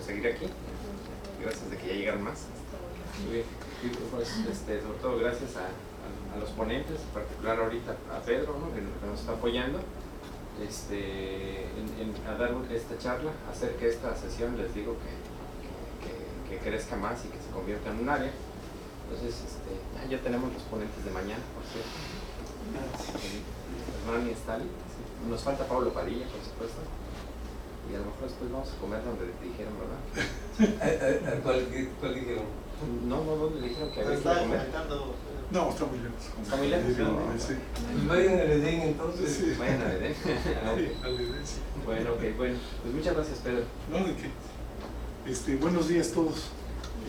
seguir aquí. Gracias de que ya llegaron más. Y pues, sobre todo gracias a los ponentes, en particular ahorita a Pedro, ¿no? que nos está apoyando a dar esta charla, hacer que esta sesión, les digo, que crezca más y que se convierta en un área. Entonces, ya tenemos los ponentes de mañana, por cierto. Hernán y Stali. Sí. Nos falta Pablo Padilla, por supuesto. Y a lo mejor después vamos a comer donde te dijeron, ¿verdad? ¿Cuál dijeron? No, ¿dónde dijeron que había que comer? No, está muy lejos. ¿Está muy lejos? Sí. Pues vayan al Edén entonces. Sí. Vayan al Edén. Al Edén, sí. Bueno, ok, bueno. Pues muchas gracias, Pedro. No, de qué. Buenos días a todos.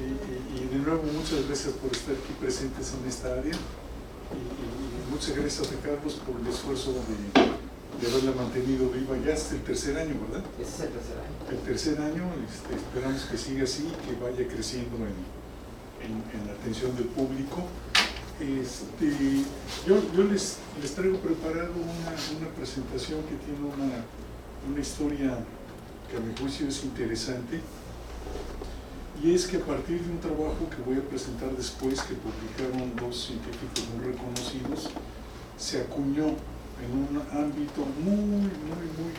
Y de nuevo, muchas gracias por estar aquí presentes en esta área. Y muchas gracias a Carlos por el esfuerzo de haberla mantenido viva. Ya es el tercer año, ¿verdad? Ese es el tercer año. El tercer año, esperamos que siga así, que vaya creciendo en la atención del público. Yo les traigo preparado una presentación que tiene una historia que a mi juicio es interesante, y es que a partir de un trabajo que voy a presentar después, que publicaron dos científicos muy reconocidos, se acuñó en un ámbito muy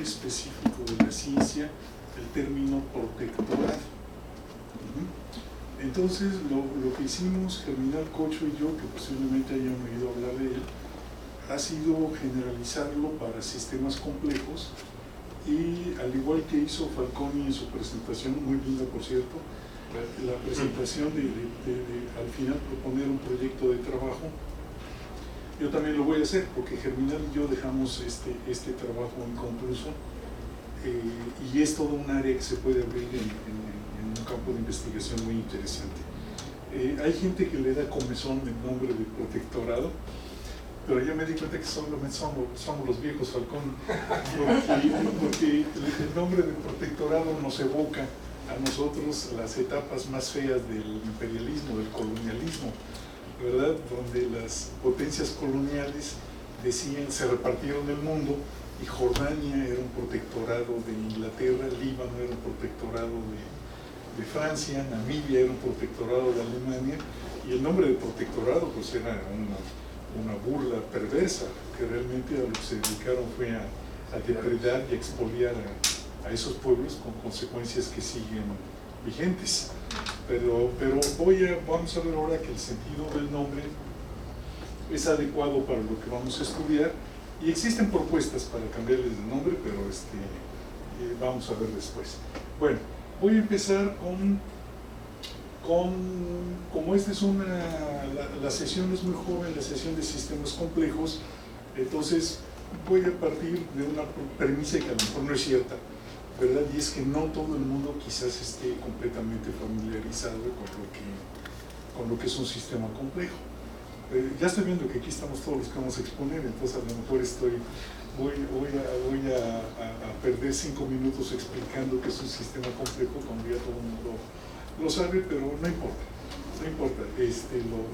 específico de la ciencia el término protectorado. Entonces, lo que hicimos Germinal Cocho y yo, que posiblemente hayan oído hablar de él, ha sido generalizarlo para sistemas complejos, y al igual que hizo Falconi en su presentación, muy linda por cierto, la presentación de al final proponer un proyecto de trabajo, yo también lo voy a hacer, porque Germinal y yo dejamos este trabajo inconcluso, y es todo un área que se puede abrir en un campo de investigación muy interesante. Hay gente que le da comezón el nombre de protectorado, pero ya me di cuenta que solamente somos los viejos Falcón, porque el nombre de protectorado nos evoca a nosotros las etapas más feas del imperialismo, del colonialismo, ¿verdad? Donde las potencias coloniales se repartieron el mundo, y Jordania era un protectorado de Inglaterra, Líbano era un protectorado de Francia, Namibia era un protectorado de Alemania, y el nombre de protectorado pues era una burla perversa, que realmente a lo que se dedicaron fue a depredar y a expoliar a esos pueblos, con consecuencias que siguen vigentes. Pero vamos a ver ahora que el sentido del nombre es adecuado para lo que vamos a estudiar, y existen propuestas para cambiarles de nombre, pero vamos a ver después. Bueno, voy a empezar como esta es la sesión es muy joven, la sesión de sistemas complejos, entonces voy a partir de una premisa que a lo mejor no es cierta, ¿verdad? Y es que no todo el mundo quizás esté completamente familiarizado con lo que es un sistema complejo. Ya estoy viendo que aquí estamos todos los que vamos a exponer, entonces a lo mejor voy a perder 5 minutos explicando qué es un sistema complejo, cuando ya todo el mundo lo sabe, pero no importa,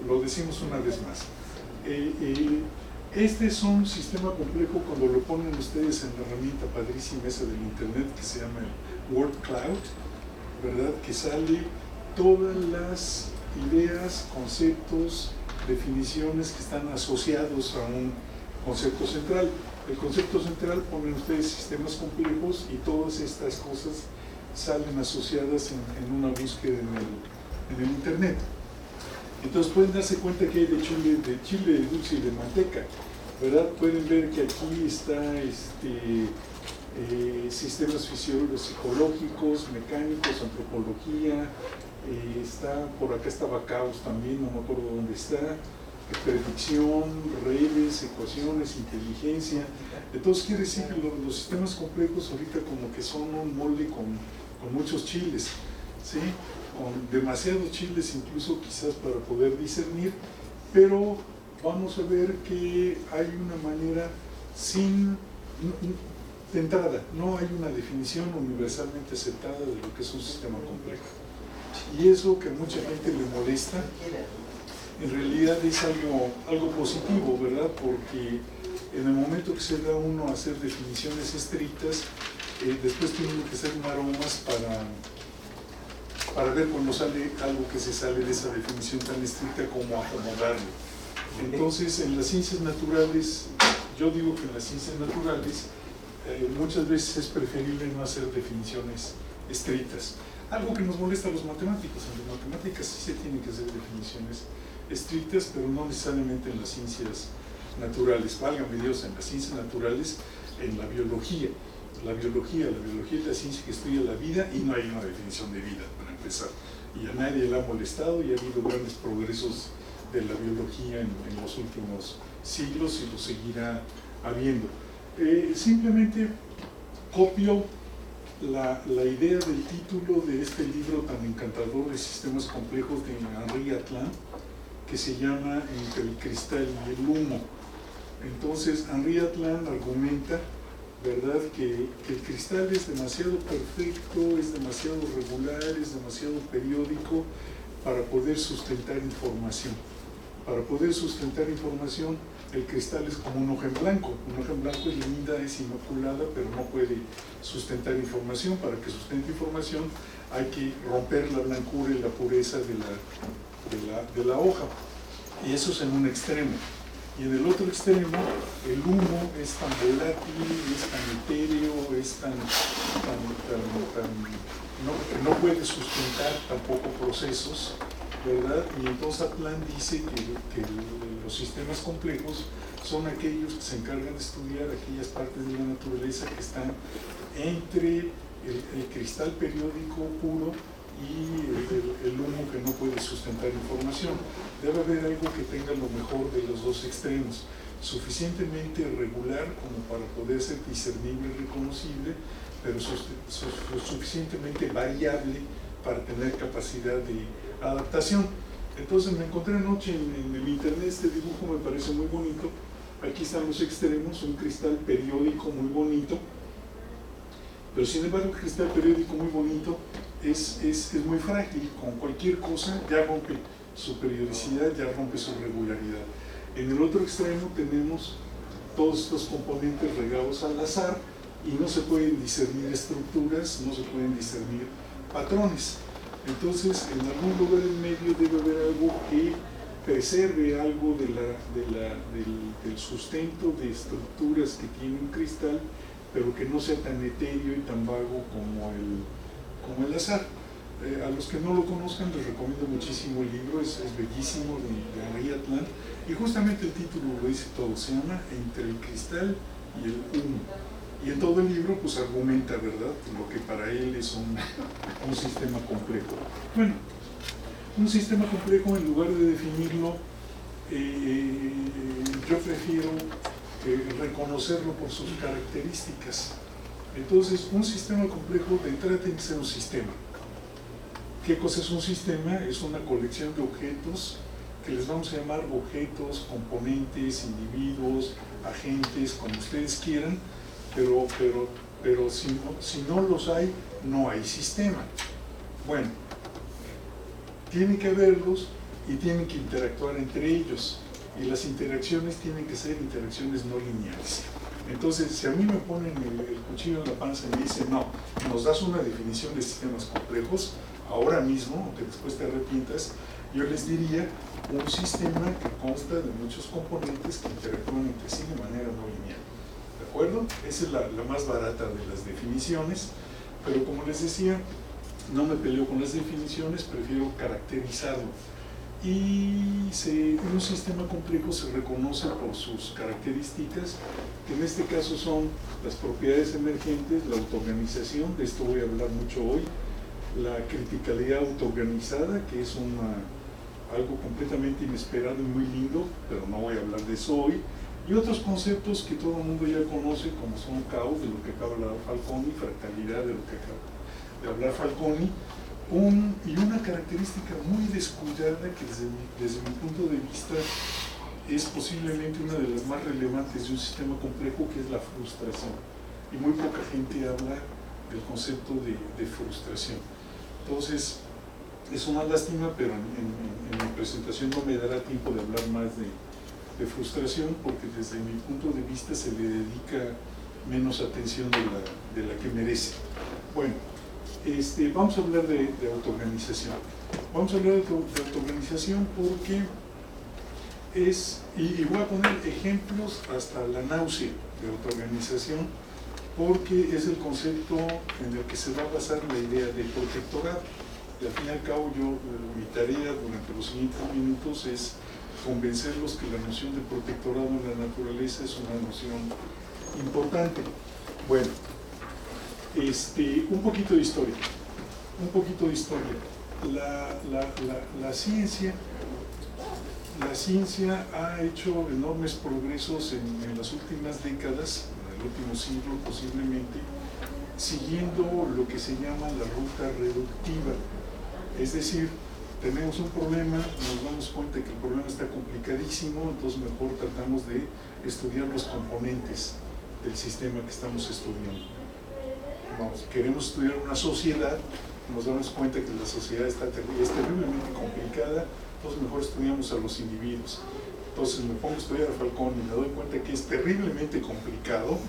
lo decimos una vez más. Este es un sistema complejo cuando lo ponen ustedes en la herramienta padrísima esa del internet que se llama el Word Cloud, ¿verdad? Que sale todas las ideas, conceptos, definiciones que están asociados a un concepto central. El concepto central, ponen ustedes sistemas complejos, y todas estas cosas salen asociadas en una búsqueda en el internet. Entonces pueden darse cuenta que hay de chile dulce y de manteca, ¿verdad? Pueden ver que aquí está sistemas psicológicos, mecánicos, antropología, por acá estaba caos también, no me acuerdo dónde está, predicción, redes, ecuaciones, inteligencia. Entonces quiere decir que los sistemas complejos ahorita como que son un molde con muchos chiles, ¿sí? Con demasiados chiles incluso quizás para poder discernir, pero vamos a ver que hay una manera de entrada, no hay una definición universalmente aceptada de lo que es un sistema complejo. Y eso que a mucha gente le molesta, en realidad es algo positivo, ¿verdad? Porque en el momento que se da uno a hacer definiciones estrictas, después tienen que ser maromas para ver cuando sale algo que se sale de esa definición tan estricta, cómo acomodarlo. Entonces, en las ciencias naturales, yo digo que en las ciencias naturales muchas veces es preferible no hacer definiciones estrictas. Algo que nos molesta a los matemáticos. En las matemáticas sí se tienen que hacer definiciones estrictas, pero no necesariamente en las ciencias naturales. Válgame Dios, en las ciencias naturales, en la biología. La biología es la ciencia que estudia la vida y no hay una definición de vida, para empezar. Y a nadie le ha molestado y ha habido grandes progresos de la biología en los últimos siglos y lo seguirá habiendo. Simplemente copio la idea del título de este libro tan encantador de sistemas complejos de Henri Atlan, que se llama Entre el cristal y el humo. Entonces, Henri Atlan argumenta, ¿verdad?, que el cristal es demasiado perfecto, es demasiado regular, es demasiado periódico para poder sustentar información. Para poder sustentar información, el cristal es como un hoja en blanco. Un hoja en blanco es linda, es inmaculada, pero no puede sustentar información. Para que sustente información hay que romper la blancura y la pureza de la hoja. Y eso es en un extremo. Y en el otro extremo, el humo es tan volátil, es tan etéreo, es que no puede sustentar tampoco procesos, ¿verdad? Y entonces Atlan dice que los sistemas complejos son aquellos que se encargan de estudiar aquellas partes de la naturaleza que están entre el cristal periódico puro y el humo que no puede sustentar información. Debe haber algo que tenga lo mejor de los dos extremos, suficientemente regular como para poder ser discernible y reconocible, pero suficientemente variable para tener capacidad de adaptación. Entonces me encontré anoche en el internet este dibujo, me parece muy bonito. Aquí están los extremos, un cristal periódico muy bonito, pero sin embargo el cristal periódico muy bonito es muy frágil. Con cualquier cosa ya rompe su periodicidad, ya rompe su regularidad. En el otro extremo tenemos todos estos componentes regados al azar y no se pueden discernir estructuras, no se pueden discernir patrones. Entonces, en algún lugar en medio debe haber algo que preserve algo del sustento de estructuras que tiene un cristal, pero que no sea tan etéreo y tan vago como el azar. A los que no lo conozcan les recomiendo muchísimo el libro, es bellísimo, de Henri Atlan, y justamente el título lo dice todo, se llama Entre el cristal y el humo. Y en todo el libro pues argumenta, ¿verdad?, lo que para él es un sistema complejo. Bueno, un sistema complejo, en lugar de definirlo, yo prefiero reconocerlo por sus características. Entonces, un sistema complejo de entrada tiene que ser un sistema. ¿Qué cosa es un sistema? Es una colección de objetos que les vamos a llamar objetos, componentes, individuos, agentes, como ustedes quieran, pero si no los hay, no hay sistema. Bueno, tiene que haberlos y tienen que interactuar entre ellos, y las interacciones tienen que ser interacciones no lineales. Entonces, si a mí me ponen el cuchillo en la panza y me dicen, no, nos das una definición de sistemas complejos, ahora mismo, aunque después te arrepientas, yo les diría un sistema que consta de muchos componentes que interactúan entre sí de manera no lineal. ¿De acuerdo? Esa es la más barata de las definiciones, pero como les decía, no me peleo con las definiciones, prefiero caracterizarlo. Y un sistema complejo se reconoce por sus características, que en este caso son las propiedades emergentes, la autoorganización, de esto voy a hablar mucho hoy, la criticalidad autoorganizada, que es algo completamente inesperado y muy lindo, pero no voy a hablar de eso hoy, y otros conceptos que todo el mundo ya conoce, como son caos, de lo que acaba de hablar Falconi, fractalidad, de lo que acaba de hablar Falconi, y una característica muy descuidada que desde mi punto de vista es posiblemente una de las más relevantes de un sistema complejo, que es la frustración. Y muy poca gente habla del concepto de frustración. Entonces, es una lástima, pero en mi presentación no me dará tiempo de hablar más de frustración, porque desde mi punto de vista se le dedica menos atención de la que merece. Bueno, Vamos a hablar de autoorganización. Vamos a hablar de autoorganización porque y voy a poner ejemplos hasta la náusea de autoorganización, porque es el concepto en el que se va a basar la idea de protectorado. Y al fin y al cabo, mi tarea durante los siguientes minutos es convencerlos que la noción de protectorado en la naturaleza es una noción importante. Bueno, un poquito de historia. La ciencia ha hecho enormes progresos en las últimas décadas, en el último siglo posiblemente, siguiendo lo que se llama la ruta reductiva. Es decir, tenemos un problema, nos damos cuenta que el problema está complicadísimo, entonces mejor tratamos de estudiar los componentes del sistema que estamos estudiando. Queremos estudiar una sociedad, nos damos cuenta que la sociedad es terriblemente complicada, entonces mejor estudiamos a los individuos. Entonces me pongo a estudiar a Falcón y me doy cuenta que es terriblemente complicado,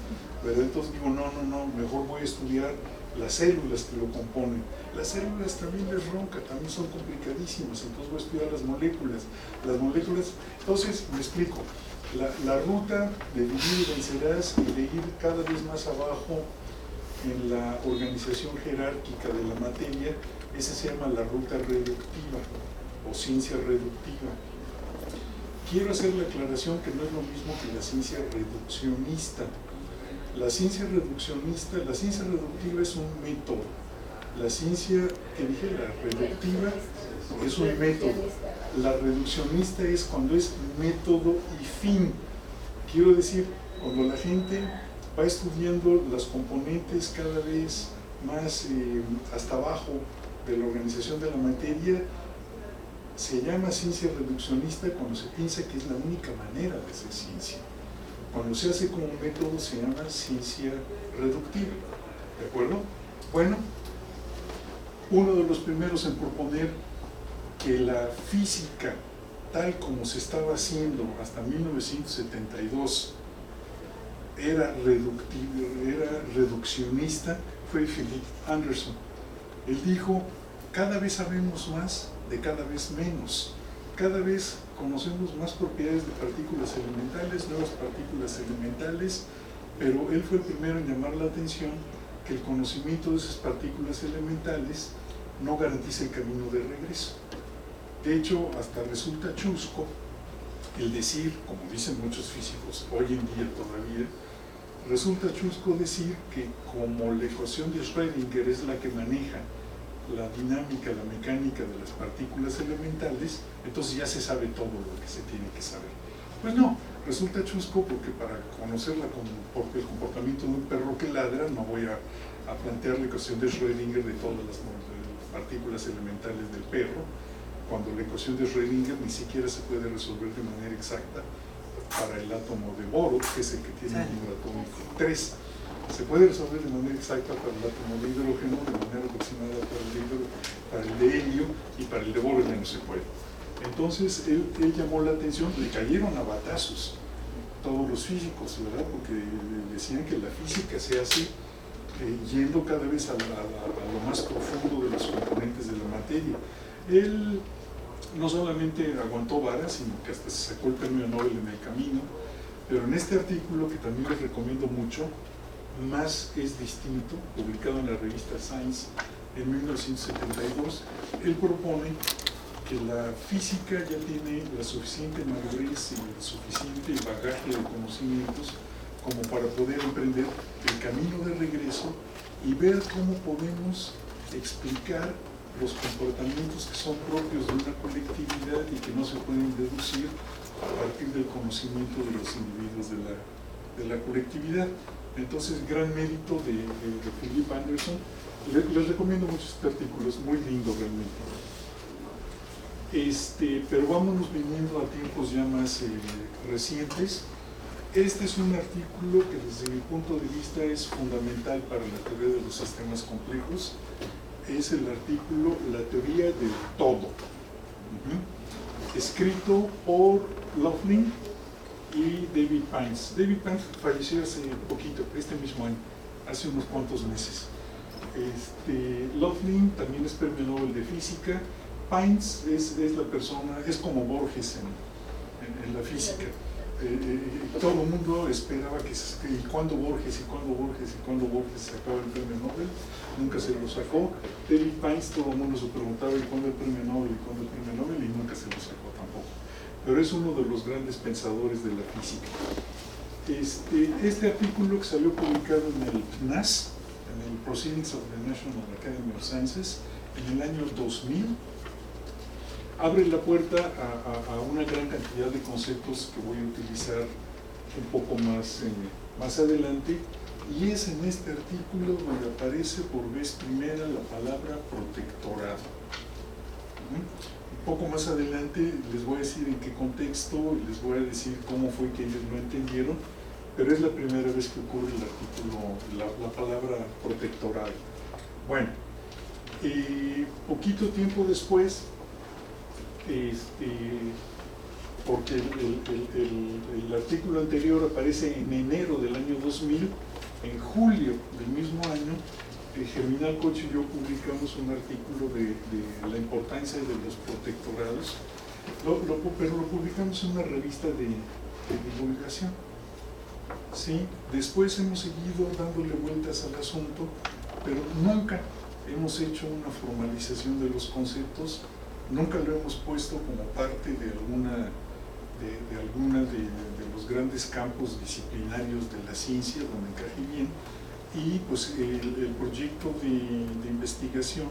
¿verdad? Entonces digo, no, mejor voy a estudiar las células que lo componen. Las células también les ronca, también son complicadísimas, entonces voy a estudiar las moléculas. Entonces, me explico, la ruta de vivir y vencerás y de ir cada vez más abajo en la organización jerárquica de la materia, esa se llama la ruta reductiva o ciencia reductiva. Quiero hacer la aclaración que no es lo mismo que la ciencia reduccionista. La ciencia reductiva es un método. La ciencia, que dije, la reductiva es un método. La reduccionista es cuando es método y fin. Quiero decir, cuando la gente va estudiando las componentes cada vez más hasta abajo de la organización de la materia, se llama ciencia reduccionista cuando se piensa que es la única manera de hacer ciencia. Cuando se hace como método se llama ciencia reductiva. ¿De acuerdo? Bueno, uno de los primeros en proponer que la física, tal como se estaba haciendo hasta 1972, era reduccionista, fue Philip Anderson. Él dijo, cada vez sabemos más de cada vez menos. Cada vez conocemos más propiedades de partículas elementales, nuevas partículas elementales, pero él fue el primero en llamar la atención que el conocimiento de esas partículas elementales no garantiza el camino de regreso. De hecho, hasta resulta chusco el decir, como dicen muchos físicos hoy en día todavía, resulta chusco decir que como la ecuación de Schrödinger es la que maneja la dinámica, la mecánica de las partículas elementales, entonces ya se sabe todo lo que se tiene que saber. Pues no, resulta chusco porque para conocer el comportamiento de un perro que ladra, no voy a plantear la ecuación de Schrödinger de todas las partículas elementales del perro, cuando la ecuación de Schrödinger ni siquiera se puede resolver de manera exacta para el átomo de boro, que es el que tiene el número atómico 3. Se puede resolver de manera exacta para el átomo de hidrógeno, de manera aproximada para el de helio, y para el de boro ya no se puede. Entonces él llamó la atención, le cayeron a batazos todos los físicos, ¿verdad? Porque decían que la física se hace yendo cada vez a lo más profundo de los componentes de la materia. Él no solamente aguantó vara, sino que hasta se sacó el premio Nobel en el camino, pero en este artículo, que también les recomiendo mucho, Más es distinto, publicado en la revista Science en 1972, él propone que la física ya tiene la suficiente madurez y el suficiente bagaje de conocimientos como para poder emprender el camino de regreso y ver cómo podemos explicar los comportamientos que son propios de una colectividad y que no se pueden deducir a partir del conocimiento de los individuos de la colectividad. Entonces, gran mérito de Philip Anderson. Les recomiendo mucho este artículo, es muy lindo realmente. Pero vámonos viniendo a tiempos ya más recientes. Este es un artículo que desde mi punto de vista es fundamental para la teoría de los sistemas complejos. Es el artículo La teoría del todo, escrito por Loughlin y David Pines. David Pines falleció hace poquito, este mismo año, hace unos cuantos meses. Loveling también es premio Nobel de Física. Pines es la persona, es como Borges en la física. Todo el mundo esperaba que y cuando Borges sacaba el premio Nobel, nunca se lo sacó. David Pines, todo el mundo se preguntaba ¿y cuándo el premio Nobel? ¿Y cuándo el premio Nobel? Y nunca se lo sacó tampoco. Pero es uno de los grandes pensadores de la física. Este artículo que salió publicado en el PNAS, en el Proceedings of the National Academy of Sciences, en el año 2000, abre la puerta a una gran cantidad de conceptos que voy a utilizar un poco más adelante, y es en este artículo donde aparece por vez primera la palabra protectorado. Un poco más adelante les voy a decir en qué contexto, les voy a decir cómo fue que ellos lo entendieron, pero es la primera vez que ocurre el artículo, la palabra protectorado. Bueno, poquito tiempo después, porque el artículo anterior aparece en enero del año 2000, en julio del mismo año, Germinal Cocho y yo publicamos un artículo de la importancia de los protectorados, pero lo publicamos en una revista de divulgación. ¿Sí? Después hemos seguido dándole vueltas al asunto, pero nunca hemos hecho una formalización de los conceptos, nunca lo hemos puesto como parte de alguna de los grandes campos disciplinarios de la ciencia donde encaje bien, y pues el proyecto de investigación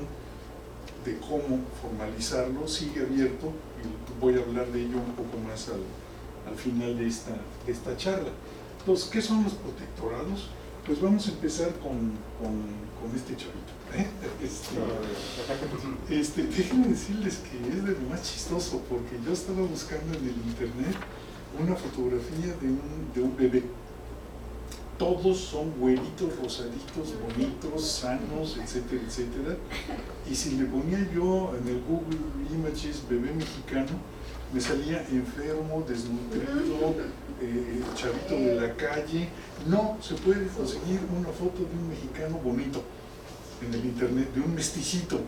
de cómo formalizarlo sigue abierto, y voy a hablar de ello un poco más al final de esta charla. Entonces, ¿qué son los protectorados? Pues vamos a empezar con este chavito. Déjenme decirles que es de lo más chistoso, porque yo estaba buscando en el internet una fotografía de un bebé. Todos son güeritos, rosaditos, bonitos, sanos, etcétera, etcétera. Y si le ponía yo en el Google Images bebé mexicano, me salía enfermo, desnutrido, chavito de la calle. No se puede conseguir una foto de un mexicano bonito en el internet, de un mesticito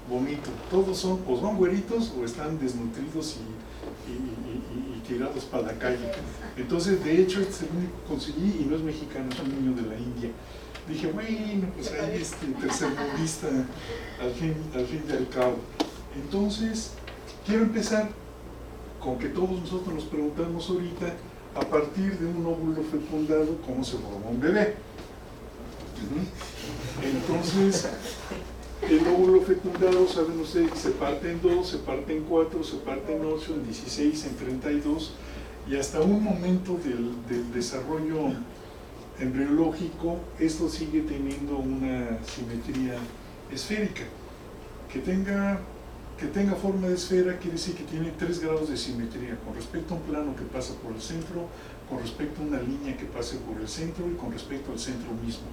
bonito. Todos son o son güeritos o están desnutridos y tirados para la calle. Entonces, de hecho, este es el único que conseguí y no es mexicano, es un niño de la India. Dije, bueno, pues ahí tercermundista al fin y al cabo. Entonces, quiero empezar con que todos nosotros nos preguntamos ahorita, a partir de un óvulo fecundado, ¿cómo se forma un bebé? Entonces, el óvulo fecundado, saben ustedes, se parte en 2, se parte en 4, se parte en 8, en 16, en 32, y hasta un momento del desarrollo embriológico, esto sigue teniendo una simetría esférica. Que tenga forma de esfera quiere decir que tiene 3 grados de simetría con respecto a un plano que pasa por el centro, con respecto a una línea que pase por el centro y con respecto al centro mismo.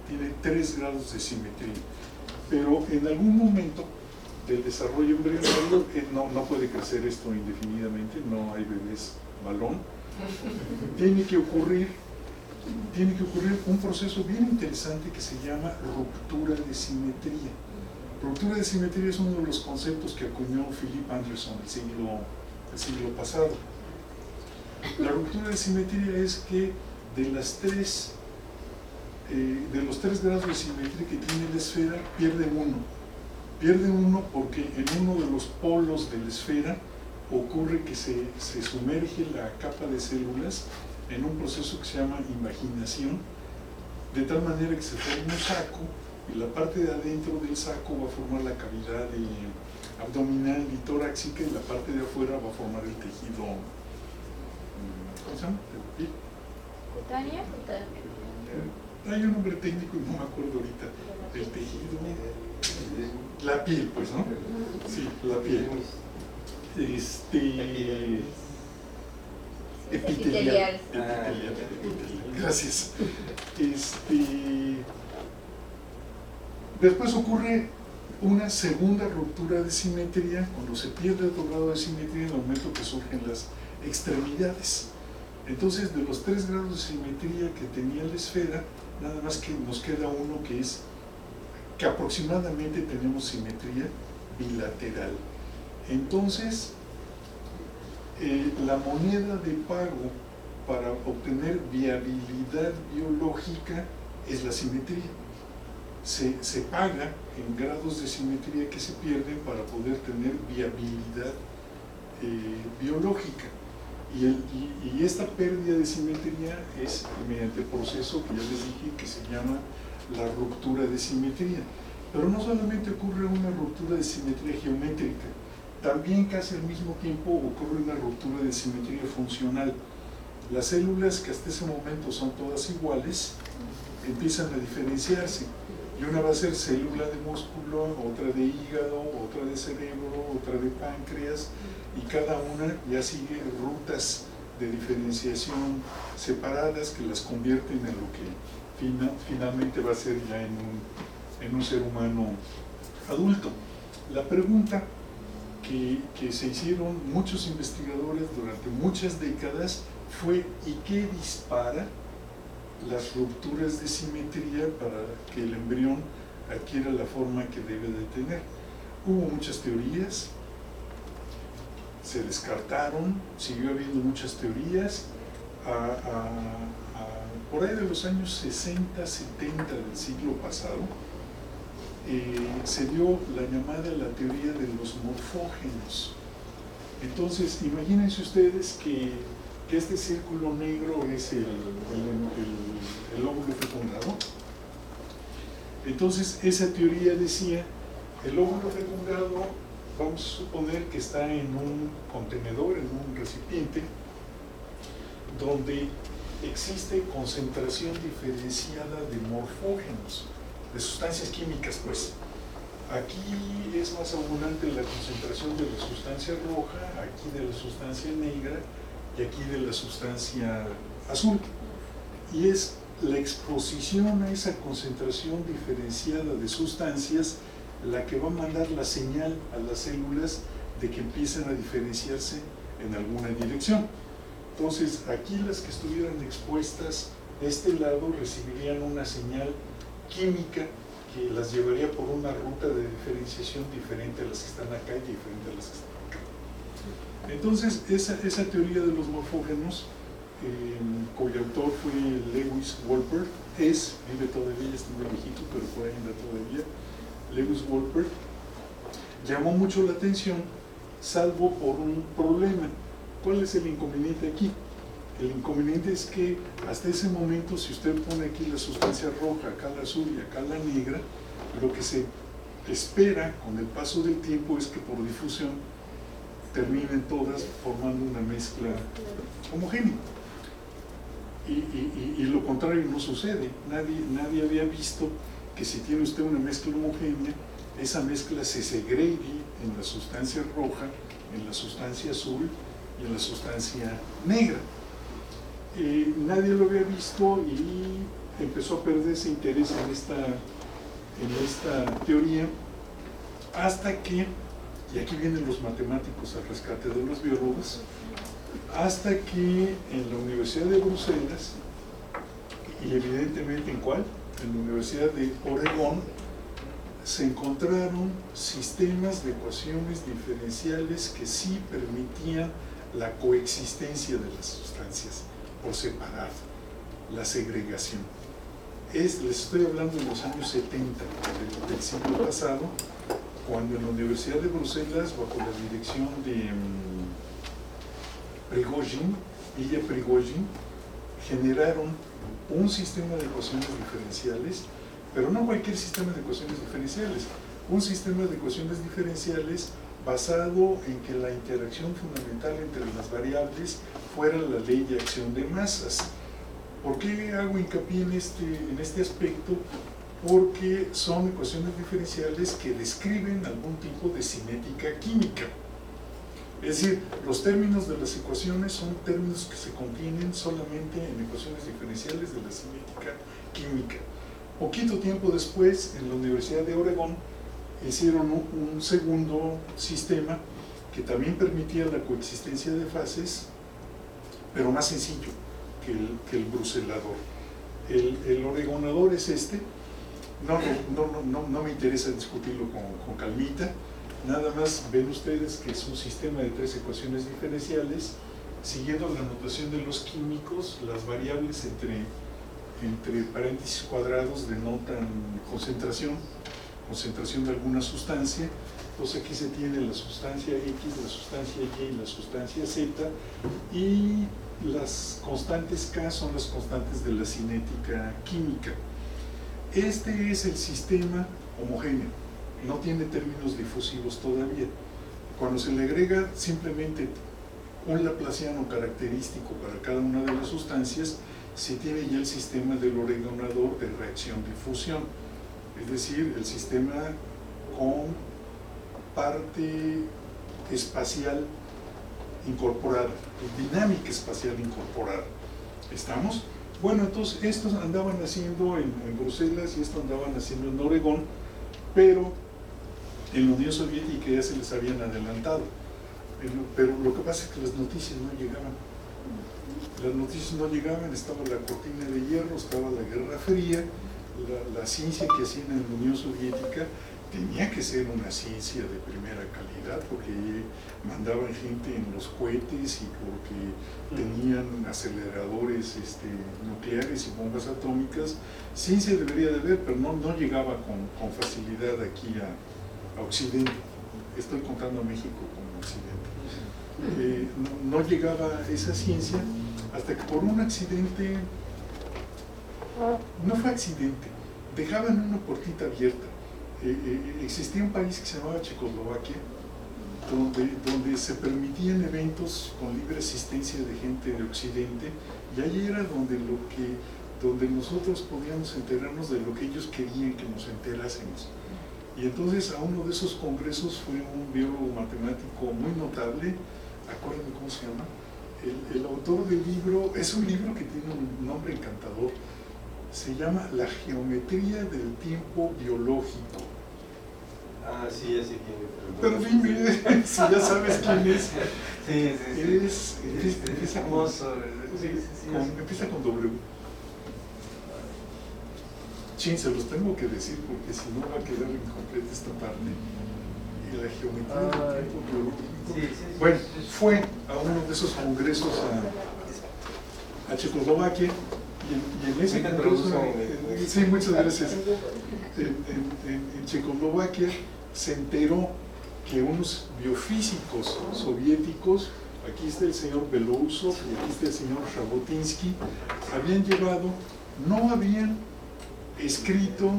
Tiene 3 grados de simetría. Pero en algún momento del desarrollo embrionario no puede crecer esto indefinidamente, no hay bebés balón. Tiene que ocurrir un proceso bien interesante que se llama ruptura de simetría. Ruptura de simetría es uno de los conceptos que acuñó Philip Anderson el siglo pasado. La ruptura de simetría es que de los 3 grados de simetría que tiene la esfera, pierde uno. Pierde uno porque en uno de los polos de la esfera ocurre que se sumerge la capa de células en un proceso que se llama invaginación, de tal manera que se forma un saco, y la parte de adentro del saco va a formar la cavidad abdominal y torácica, y la parte de afuera va a formar el tejido, ¿cómo se llama? ¿Cutánea? Hay un nombre técnico y no me acuerdo ahorita. El tejido, la piel, pues, ¿no? Sí, la piel. Epitelial. Gracias. Después ocurre una segunda ruptura de simetría, cuando se pierde otro grado de simetría en el momento que surgen las extremidades. Entonces, de los 3 grados de simetría que tenía la esfera, nada más que nos queda uno que es que aproximadamente tenemos simetría bilateral. Entonces, la moneda de pago para obtener viabilidad biológica es la simetría. Se paga en grados de simetría que se pierden para poder tener viabilidad biológica. Y esta pérdida de simetría es mediante el proceso que ya les dije que se llama la ruptura de simetría. Pero no solamente ocurre una ruptura de simetría geométrica, también casi al mismo tiempo ocurre una ruptura de simetría funcional. Las células, que hasta ese momento son todas iguales, empiezan a diferenciarse. Y una va a ser célula de músculo, otra de hígado, otra de cerebro, otra de páncreas, y cada una ya sigue rutas de diferenciación separadas que las convierten en lo que finalmente va a ser ya en un ser humano adulto. La pregunta que se hicieron muchos investigadores durante muchas décadas fue: ¿y qué dispara las rupturas de simetría para que el embrión adquiera la forma que debe de tener? Hubo muchas teorías, se descartaron, siguió habiendo muchas teorías. Por ahí de los años 60, 70 del siglo pasado, se dio la llamada la teoría de los morfógenos. Entonces, imagínense ustedes que este círculo negro es el óvulo fecundado. Entonces, esa teoría decía: el óvulo fecundado, vamos a suponer que está en un contenedor, en un recipiente, donde existe concentración diferenciada de morfógenos, de sustancias químicas, pues. Aquí es más abundante la concentración de la sustancia roja, aquí de la sustancia negra y aquí de la sustancia azul. Y es la exposición a esa concentración diferenciada de sustancias la que va a mandar la señal a las células de que empiezan a diferenciarse en alguna dirección. Entonces, aquí las que estuvieran expuestas de este lado recibirían una señal química que las llevaría por una ruta de diferenciación diferente a las que están acá y diferente a las que están acá. Entonces, esa teoría de los morfógenos, cuyo autor fue Lewis Wolpert, vive todavía, está muy viejito, pero por ahí anda todavía, Lewis Wolpert, llamó mucho la atención, salvo por un problema. ¿Cuál es el inconveniente aquí? El inconveniente es que hasta ese momento, si usted pone aquí la sustancia roja, acá la azul y acá la negra, lo que se espera con el paso del tiempo es que por difusión terminen todas formando una mezcla homogénea. Y lo contrario no sucede. Nadie había visto que si tiene usted una mezcla homogénea, esa mezcla se segregue en la sustancia roja, en la sustancia azul y en la sustancia negra. Nadie lo había visto y empezó a perder ese interés en esta teoría, hasta que, y aquí vienen los matemáticos al rescate de los biólogos, hasta que en la Universidad de Bruselas, y evidentemente ¿en cuál? En la Universidad de Oregón, se encontraron sistemas de ecuaciones diferenciales que sí permitían la coexistencia de las sustancias por separado, la segregación. Les estoy hablando de los años 70 del siglo pasado, cuando en la Universidad de Bruselas, bajo la dirección de Ilya Prigogine, generaron un sistema de ecuaciones diferenciales, pero no cualquier sistema de ecuaciones diferenciales, un sistema de ecuaciones diferenciales basado en que la interacción fundamental entre las variables fuera la ley de acción de masas. ¿Por qué hago hincapié en este aspecto? Porque son ecuaciones diferenciales que describen algún tipo de cinética química. Es decir, los términos de las ecuaciones son términos que se contienen solamente en ecuaciones diferenciales de la cinética química. Poquito tiempo después, en la Universidad de Oregón, hicieron un segundo sistema que también permitía la coexistencia de fases, pero más sencillo que el bruselador. El oregonador es este, no me interesa discutirlo con calmita. Nada más ven ustedes que es un sistema de 3 ecuaciones diferenciales. Siguiendo la notación de los químicos, las variables entre paréntesis cuadrados denotan concentración de alguna sustancia. Entonces aquí se tiene la sustancia X, la sustancia Y y la sustancia Z, y las constantes K son las constantes de la cinética química. Este es el sistema homogéneo, no tiene términos difusivos todavía. Cuando se le agrega simplemente un laplaciano característico para cada una de las sustancias, se tiene ya el sistema del ordenador de reacción-difusión, es decir, el sistema con parte espacial incorporada, dinámica espacial incorporada. ¿Estamos? Bueno, entonces estos andaban haciendo en Bruselas y esto andaban haciendo en Oregón, pero en la Unión Soviética ya se les habían adelantado. Pero lo que pasa es que las noticias no llegaban. Las noticias no llegaban, estaba la cortina de hierro, estaba la Guerra Fría, la ciencia que hacían en la Unión Soviética tenía que ser una ciencia de primera calidad, porque mandaban gente en los cohetes y porque tenían aceleradores nucleares y bombas atómicas. Ciencia debería de haber, pero no llegaba con facilidad aquí a Occidente. Estoy contando a México como Occidente. No llegaba esa ciencia hasta que por un accidente, no fue accidente, dejaban una puertita abierta. Existía un país que se llamaba Checoslovaquia, donde se permitían eventos con libre asistencia de gente de Occidente, y ahí era donde nosotros podíamos enterarnos de lo que ellos querían que nos enterásemos. Y entonces a uno de esos congresos fue un biólogo matemático muy notable, acuérdenme cómo se llama, el autor del libro, es un libro que tiene un nombre encantador, se llama La geometría del tiempo biológico. Ah, sí, ya sé quién es. Pero dime, si ya sabes quién es. Sí. Es famoso. Empieza con W. Chin, se los tengo que decir porque si no va a quedar incompleta esta parte. Y la geometría del tiempo biológico. Bueno, fue a uno de esos congresos a Checoslovaquia. Y en ese congreso, sí, muchas gracias. En Checoslovaquia se enteró que unos biofísicos soviéticos, aquí está el señor Belousov y aquí está el señor Jabotinsky, no habían escrito,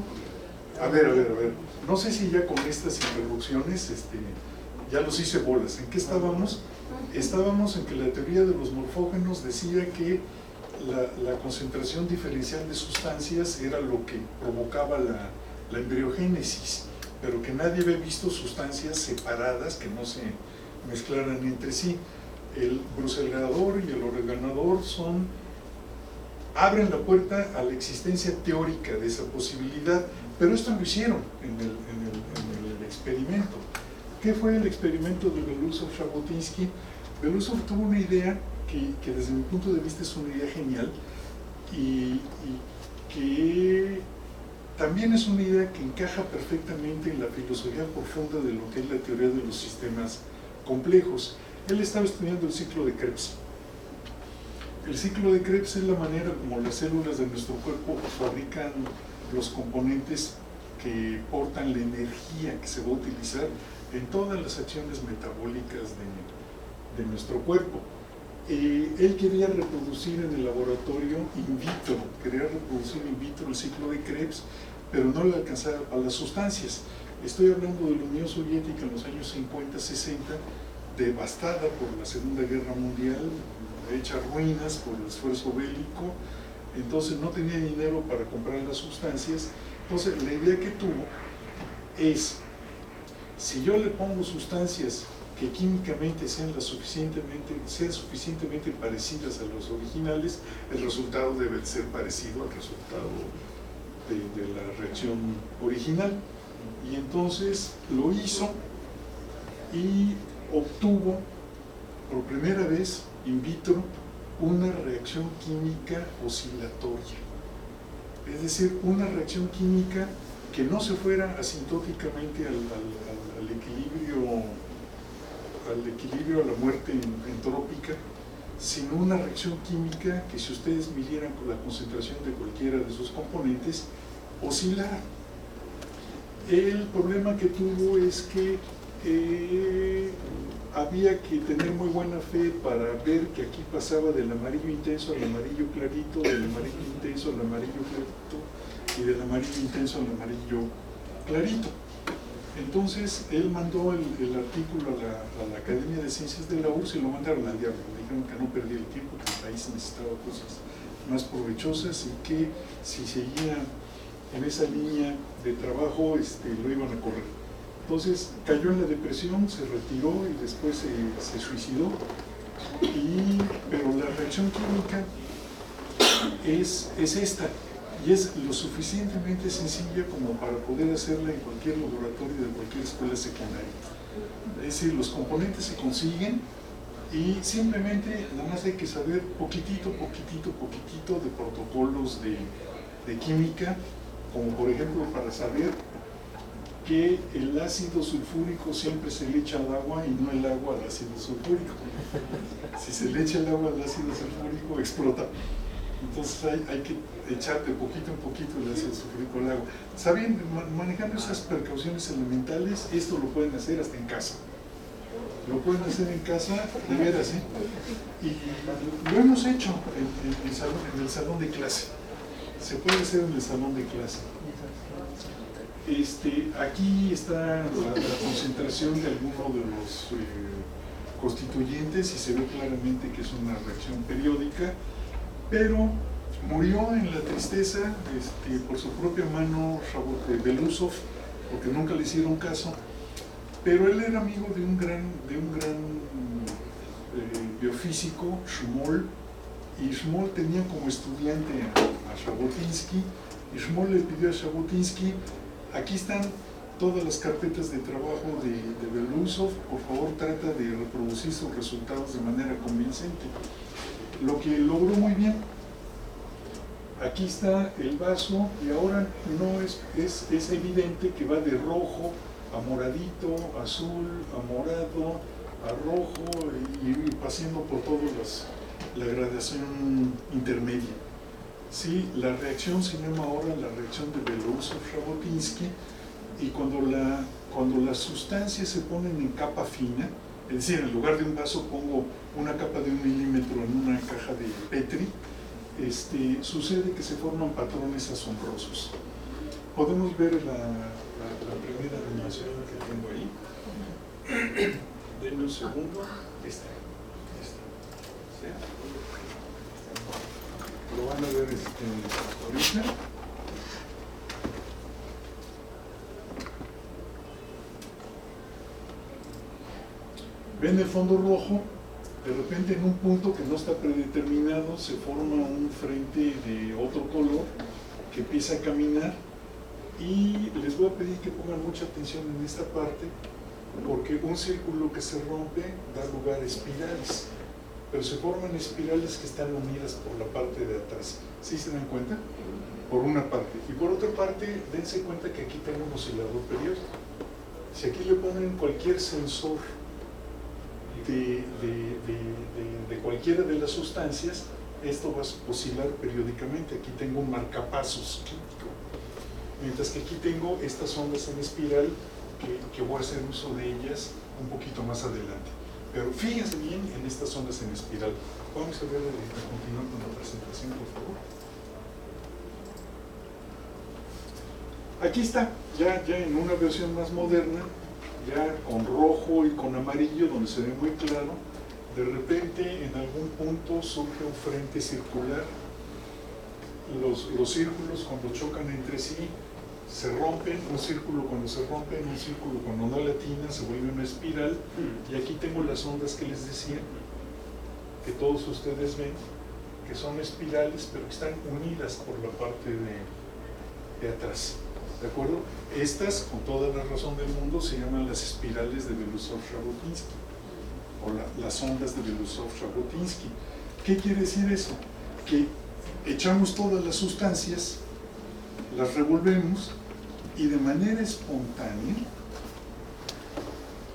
a ver, no sé si ya con estas introducciones ya los hice bolas. ¿En qué estábamos? Estábamos en que la teoría de los morfógenos decía que la concentración diferencial de sustancias era lo que provocaba la embriogénesis, pero que nadie había visto sustancias separadas que no se mezclaran entre sí. El bruselador y el ordenador abren la puerta a la existencia teórica de esa posibilidad, pero esto lo hicieron en el experimento. ¿Qué fue el experimento de Belousov-Jabotinsky? Belousov tuvo una idea que desde mi punto de vista es una idea genial y que también es una idea que encaja perfectamente en la filosofía profunda de lo que es la teoría de los sistemas complejos. Él estaba estudiando el ciclo de Krebs. El ciclo de Krebs es la manera como las células de nuestro cuerpo fabrican los componentes que portan la energía que se va a utilizar en todas las acciones metabólicas de nuestro cuerpo. Él quería reproducir en el laboratorio in vitro, el ciclo de Krebs, pero no le alcanzaba a las sustancias. Estoy hablando de la Unión Soviética en los años 50-60, devastada por la Segunda Guerra Mundial, hecha ruinas por el esfuerzo bélico, entonces no tenía dinero para comprar las sustancias. Entonces la idea que tuvo es, si yo le pongo sustancias que químicamente sean suficientemente parecidas a los originales, el resultado debe ser parecido al resultado de la reacción original. Y entonces lo hizo y obtuvo por primera vez in vitro una reacción química oscilatoria, es decir, una reacción química que no se fuera asintóticamente al equilibrio, a la muerte entrópica, sino una reacción química que, si ustedes midieran con la concentración de cualquiera de sus componentes, oscilara. El problema que tuvo es que había que tener muy buena fe para ver que aquí pasaba del amarillo intenso al amarillo clarito, del amarillo intenso al amarillo clarito y del amarillo intenso al amarillo clarito. Entonces él mandó el artículo a la Academia de Ciencias de la URSS y lo mandaron al diablo. Le dijeron que no perdiera el tiempo, que el país necesitaba cosas más provechosas y que si seguía en esa línea de trabajo lo iban a correr. Entonces cayó en la depresión, se retiró y después se suicidó. Pero la reacción química es esta, y es lo suficientemente sencilla como para poder hacerla en cualquier laboratorio de cualquier escuela secundaria. Es decir, los componentes se consiguen y simplemente nada más hay que saber poquitito de protocolos de química, como por ejemplo para saber que el ácido sulfúrico siempre se le echa al agua y no el agua al ácido sulfúrico. Si se le echa el agua al ácido sulfúrico, explota. Entonces hay que echar de poquito en poquito el ácido sulfúrico al agua. ¿Saben? Manejando esas precauciones elementales, esto lo pueden hacer hasta en casa. Lo pueden hacer en casa, de veras, ¿eh? Y lo hemos hecho en el salón de clase. Se puede hacer en el salón de clase. Aquí está la concentración de alguno de los constituyentes y se ve claramente que es una reacción periódica, pero murió en la tristeza por su propia mano Belousov, porque nunca le hicieron caso, pero él era amigo de un gran biofísico, Shmol, y Shmol tenía como estudiante a Jabotinsky, y Shmol le pidió a Jabotinsky: aquí están todas las carpetas de trabajo de Belousov, por favor trata de reproducir sus resultados de manera convincente. Lo que logró muy bien. Aquí está el vaso y ahora no es evidente que va de rojo a moradito, azul, a morado, a rojo y pasando por todas la gradación intermedia. Sí, la reacción se llama ahora la reacción de Belousov-Jabotinsky, y cuando las sustancias se ponen en capa fina, es decir, en lugar de un vaso pongo una capa de 1 milímetro en una caja de Petri, sucede que se forman patrones asombrosos. Podemos ver la primera animación que tengo ahí. Denme un segundo. Esta. ¿Sí? Lo van a ver ahorita. Ven el fondo rojo, de repente en un punto que no está predeterminado se forma un frente de otro color que empieza a caminar, y les voy a pedir que pongan mucha atención en esta parte, porque un círculo que se rompe da lugar a espirales, pero se forman espirales que están unidas por la parte de atrás. ¿Sí se dan cuenta? Por una parte. Y por otra parte, dense cuenta que aquí tengo un oscilador periódico. Si aquí le ponen cualquier sensor de cualquiera de las sustancias, esto va a oscilar periódicamente. Aquí tengo un marcapasos químico, mientras que aquí tengo estas ondas en espiral que voy a hacer uso de ellas un poquito más adelante. Pero fíjense bien en estas ondas en espiral. Vamos a ver, a continuar con la presentación, por favor. Aquí está, ya en una versión más moderna, ya con rojo y con amarillo, donde se ve muy claro. De repente en algún punto surge un frente circular. Los círculos, cuando chocan entre sí, se rompen. Un círculo cuando se rompe, un círculo cuando no latina, se vuelve una espiral. Y aquí tengo las ondas que les decía, que todos ustedes ven, que son espirales, pero que están unidas por la parte de atrás. ¿De acuerdo? Estas, con toda la razón del mundo, se llaman las espirales de Belousov-Jabotinsky, o las ondas de Belousov-Jabotinsky. ¿Qué quiere decir eso? Que echamos todas las sustancias, las revolvemos, y de manera espontánea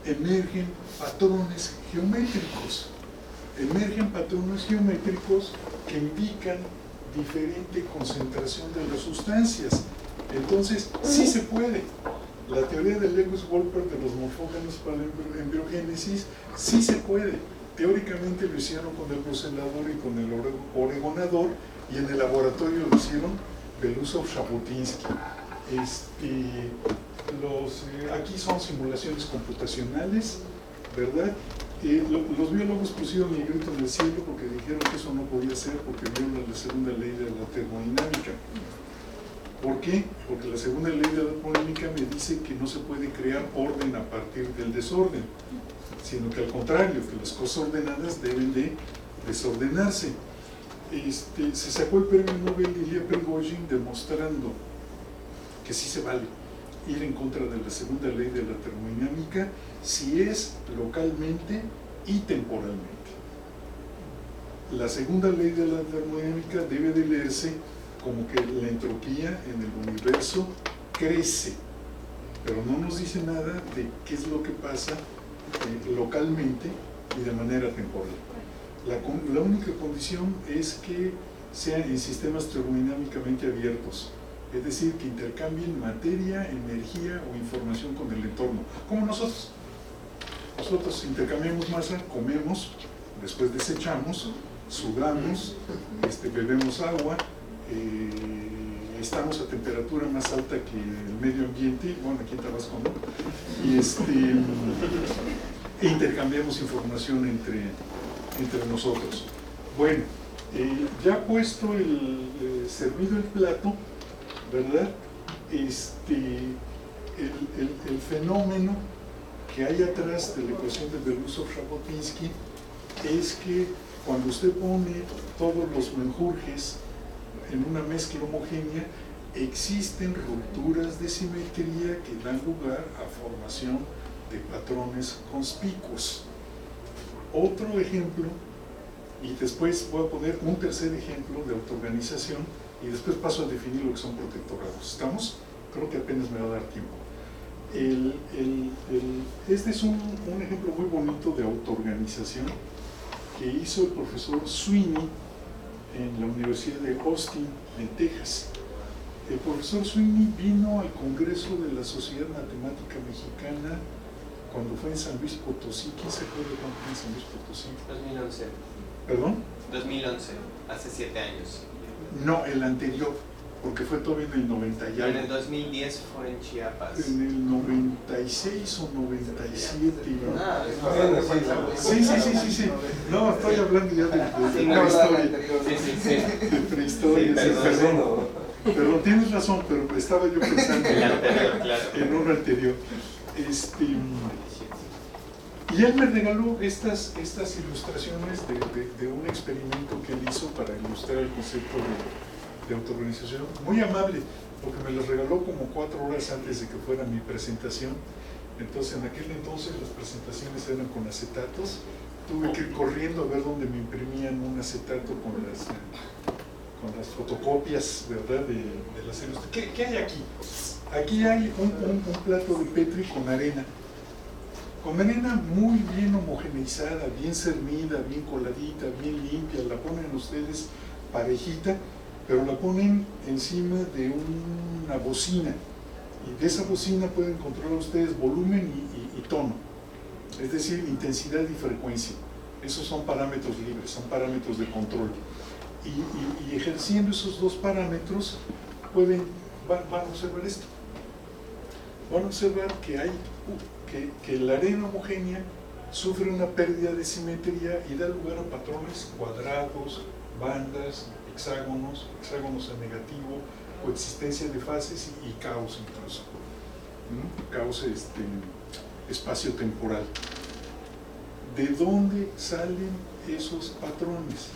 emergen patrones geométricos. Emergen patrones geométricos que indican diferente concentración de las sustancias. Entonces, sí se puede. La teoría de Lewis-Wolpert de los morfógenos para la embriogénesis, sí se puede. Teóricamente lo hicieron con el procelador y con el oregonador, y en el laboratorio lo hicieron Belousov-Zhabotinsky. Aquí son simulaciones computacionales, ¿verdad? Los biólogos pusieron el grito en el cielo porque dijeron que eso no podía ser porque viola la segunda ley de la termodinámica. ¿Por qué? Porque la segunda ley de la termodinámica me dice que no se puede crear orden a partir del desorden, sino que al contrario, que las cosas ordenadas deben de desordenarse. Se sacó el premio Nobel Ilya Prigozhin demostrando que sí se vale ir en contra de la segunda ley de la termodinámica si es localmente y temporalmente. La segunda ley de la termodinámica debe de leerse como que la entropía en el universo crece, pero no nos dice nada de qué es lo que pasa localmente y de manera temporal. La única condición es que sean en sistemas termodinámicamente abiertos, es decir, que intercambien materia, energía o información con el entorno, como nosotros. Nosotros intercambiamos masa, comemos, después desechamos, sudamos, bebemos agua, estamos a temperatura más alta que el medio ambiente, bueno, aquí en Tabasco, ¿no? E intercambiamos información entre nosotros. Bueno, ya puesto servido el plato, ¿verdad? El fenómeno que hay atrás de la ecuación de Belousov-Zhabotinsky es que cuando usted pone todos los menjurjes en una mezcla homogénea, existen rupturas de simetría que dan lugar a formación de patrones conspicuos. Otro ejemplo, y después voy a poner un tercer ejemplo de autoorganización, y después paso a definir lo que son protectorados. ¿Estamos? Creo que apenas me va a dar tiempo. Este es un ejemplo muy bonito de autoorganización que hizo el profesor Sweeney en la Universidad de Austin, en Texas. El profesor Sweeney vino al Congreso de la Sociedad Matemática Mexicana cuando fue en San Luis Potosí. ¿Quién se acuerda cuándo fue en San Luis Potosí? 2011. ¿Perdón? 2011, hace 7 años. No, el anterior, porque fue todavía en el 90 y algo. En el 2010 fue en Chiapas. En el 96 o 97. Ah, Sí. No, estoy hablando ya de prehistoria. De prehistoria, Perdón, tienes razón, pero estaba yo pensando en uno anterior. Y él me regaló estas ilustraciones de un experimento que él hizo para ilustrar el concepto de autoorganización. Muy amable, porque me las regaló como 4 horas antes de que fuera mi presentación. Entonces, en aquel entonces las presentaciones eran con acetatos. Tuve que ir corriendo a ver dónde me imprimían un acetato con las fotocopias, ¿verdad?, de las ilustraciones. ¿Qué hay aquí? Aquí hay un plato de Petri con arena muy bien homogeneizada, bien cernida, bien coladita, bien limpia. La ponen ustedes parejita, pero la ponen encima de una bocina, y de esa bocina pueden controlar ustedes volumen y tono, es decir, intensidad y frecuencia. Esos son parámetros libres, son parámetros de control, y ejerciendo esos dos parámetros van a observar esto. Van a observar que la arena homogénea sufre una pérdida de simetría y da lugar a patrones cuadrados, bandas, hexágonos en negativo, coexistencia de fases y caos incluso. Caos espacio-temporal. ¿De dónde salen esos patrones?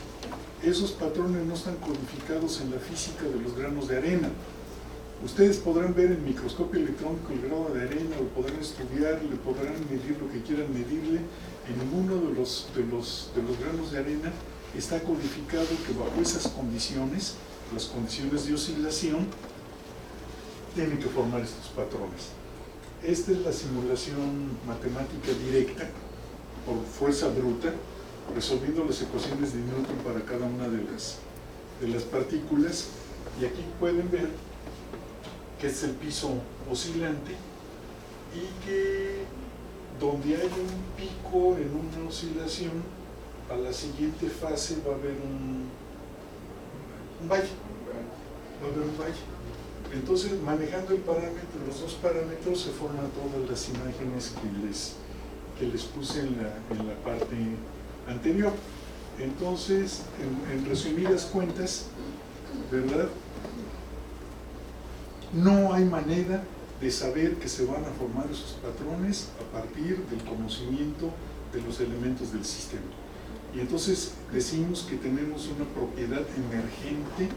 Esos patrones no están codificados en la física de los granos de arena. Ustedes podrán ver en microscopio electrónico el grano de arena, lo podrán estudiar, le podrán medir lo que quieran medirle. En ninguno de los granos de arena está codificado que bajo esas condiciones, las condiciones de oscilación, tienen que formar estos patrones. Esta es la simulación matemática directa, por fuerza bruta, resolviendo las ecuaciones de Newton para cada una de las partículas. Y aquí pueden ver que es el piso oscilante y que donde hay un pico en una oscilación, a la siguiente fase va a haber un valle. Va a haber un valle. Entonces, manejando el parámetro, los dos parámetros, se forman todas las imágenes que les puse en la parte anterior. Entonces, en resumidas cuentas, ¿verdad? No hay manera de saber que se van a formar esos patrones a partir del conocimiento de los elementos del sistema. Y entonces decimos que tenemos una propiedad emergente